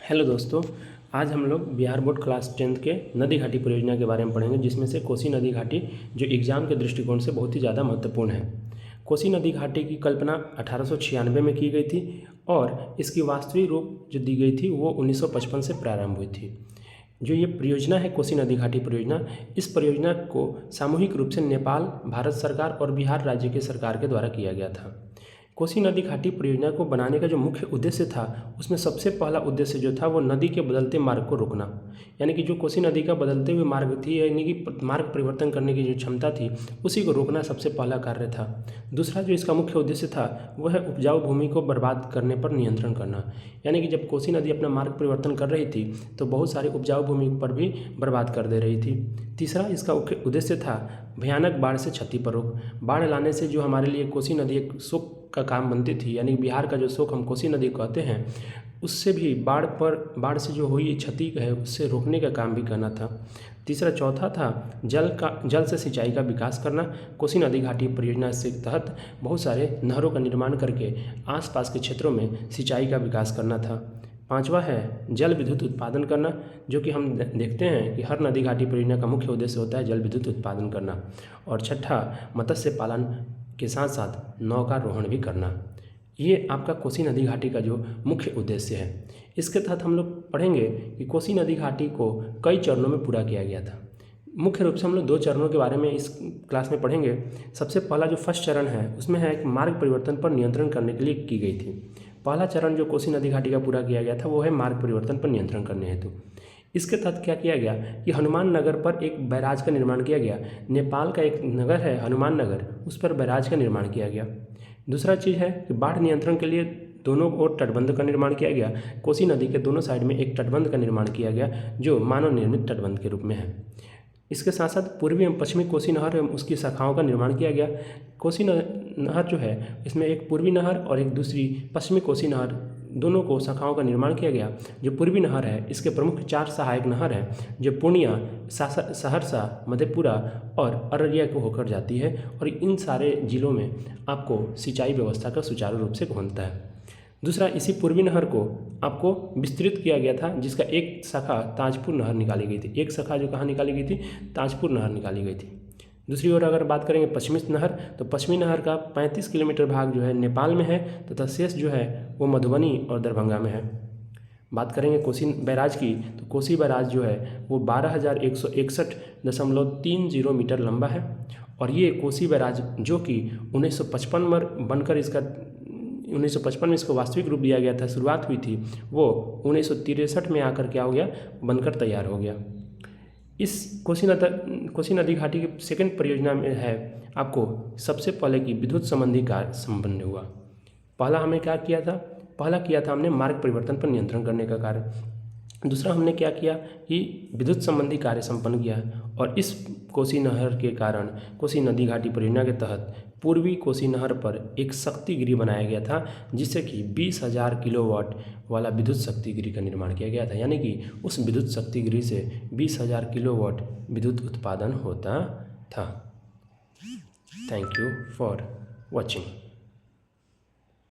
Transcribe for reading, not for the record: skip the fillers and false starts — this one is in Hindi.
हेलो दोस्तों, आज हम लोग बिहार बोर्ड क्लास 10th के नदी घाटी परियोजना के बारे में पढ़ेंगे, जिसमें से कोसी नदी घाटी जो एग्ज़ाम के दृष्टिकोण से बहुत ही ज़्यादा महत्वपूर्ण है। कोसी नदी घाटी की कल्पना 1896 में की गई थी और इसकी वास्तविक रूप जो दी गई थी वो 1955 से प्रारंभ हुई थी। जो ये परियोजना है कोसी नदी घाटी परियोजना, इस परियोजना को सामूहिक रूप से नेपाल, भारत सरकार और बिहार राज्य के सरकार के द्वारा किया गया था। कोसी नदी घाटी परियोजना को बनाने का जो मुख्य उद्देश्य था, उसमें सबसे पहला उद्देश्य जो था वो नदी के बदलते मार्ग को रोकना, यानी कि जो कोसी नदी का बदलते हुए मार्ग थी, यानी कि मार्ग परिवर्तन करने की जो क्षमता थी, उसी को रोकना सबसे पहला कार्य था। दूसरा जो इसका मुख्य उद्देश्य था वह है उपजाऊ भूमि को बर्बाद करने पर नियंत्रण करना, यानी कि जब कोसी नदी अपना मार्ग परिवर्तन कर रही थी तो बहुत सारी उपजाऊ भूमि पर भी बर्बाद कर दे रही थी। तीसरा इसका मुख्य उद्देश्य था भयानक बाढ़ से क्षति पर रोक। बाढ़ लाने से जो हमारे लिए कोसी नदी एक शोक का काम बनती थी, यानी बिहार का जो शोक हम कोसी नदी कहते हैं, उससे भी बाढ़ से जो हुई क्षति है उससे रोकने का काम भी करना था। चौथा था जल से सिंचाई का विकास करना। कोसी नदी घाटी परियोजना के तहत बहुत सारे नहरों का निर्माण करके आसपास के क्षेत्रों में सिंचाई का विकास करना था। पांचवा है जल विद्युत उत्पादन करना, जो कि हम देखते हैं कि हर नदी घाटी परियोजना का मुख्य उद्देश्य होता है जल विद्युत उत्पादन करना। और छठा मत्स्य पालन के साथ साथ नौकारोहण भी करना। ये आपका कोसी नदी घाटी का जो मुख्य उद्देश्य है। इसके तहत हम लोग पढ़ेंगे कि कोसी नदी घाटी को कई चरणों में पूरा किया गया था। मुख्य रूप से हम लोग 2 चरणों के बारे में इस क्लास में पढ़ेंगे। सबसे पहला जो फर्स्ट चरण है उसमें है कि मार्ग परिवर्तन पर नियंत्रण करने के लिए की गई थी। पहला चरण जो कोसी नदी घाटी का पूरा किया गया था वो है मार्ग परिवर्तन पर नियंत्रण करने हेतु। इसके तहत क्या किया गया कि हनुमान नगर पर एक बैराज का निर्माण किया गया। नेपाल का एक नगर है हनुमान नगर, उस पर बैराज का निर्माण किया गया। दूसरा चीज़ है कि बाढ़ नियंत्रण के लिए दोनों ओर तटबंध का निर्माण किया गया। कोसी नदी के दोनों साइड में एक तटबंध का निर्माण किया गया जो मानव निर्मित तटबंध के रूप में है। इसके साथ साथ पूर्वी एवं पश्चिमी कोसी नहर एवं उसकी शाखाओं का निर्माण किया गया। कोसी नहर जो है इसमें एक पूर्वी नहर और एक दूसरी पश्चिमी कोसी नहर, दोनों को शाखाओं का निर्माण किया गया। जो पूर्वी नहर है इसके प्रमुख 4 सहायक नहर हैं जो पूर्णिया, सहरसा, मधेपुरा और अररिया को होकर जाती है और इन सारे जिलों में आपको सिंचाई व्यवस्था का सुचारू रूप से होता है। दूसरा, इसी पूर्वी नहर को आपको विस्तृत किया गया था, जिसका एक शाखा ताजपुर नहर निकाली गई थी। एक शाखा जो कहाँ निकाली गई थी, ताजपुर नहर निकाली गई थी। दूसरी ओर अगर बात करेंगे पश्चिमी नहर, तो पश्चिमी नहर का 35 किलोमीटर भाग जो है नेपाल में है तथा शेष जो है वो मधुबनी और दरभंगा में है। बात करेंगे कोसी बैराज की, तो कोसी बैराज जो है वो 12,161.30 मीटर लंबा है और ये कोसी बैराज जो कि 1955 में बनकर 1955 में इसको वास्तविक रूप दिया गया था, शुरुआत हुई थी, वो 1963 में आकर क्या हो गया, बनकर तैयार हो गया। इस कोसी नदी घाटी की सेकंड परियोजना में है आपको सबसे पहले की विद्युत संबंधी कार्य संपन्न हुआ। पहला हमने क्या किया था, हमने मार्ग परिवर्तन पर नियंत्रण करने का कार्य। दूसरा हमने क्या किया कि विद्युत संबंधी कार्य संपन्न किया और इस कोसी नहर के कारण कोसी नदी घाटी परियोजना के तहत पूर्वी कोसी नहर पर एक शक्ति गृह बनाया गया था, जिससे कि 20,000 किलोवाट वाला विद्युत शक्ति गृह का निर्माण किया गया था, यानी कि उस विद्युत शक्ति गृह से 20,000 किलोवाट विद्युत उत्पादन होता था। Thank you for watching.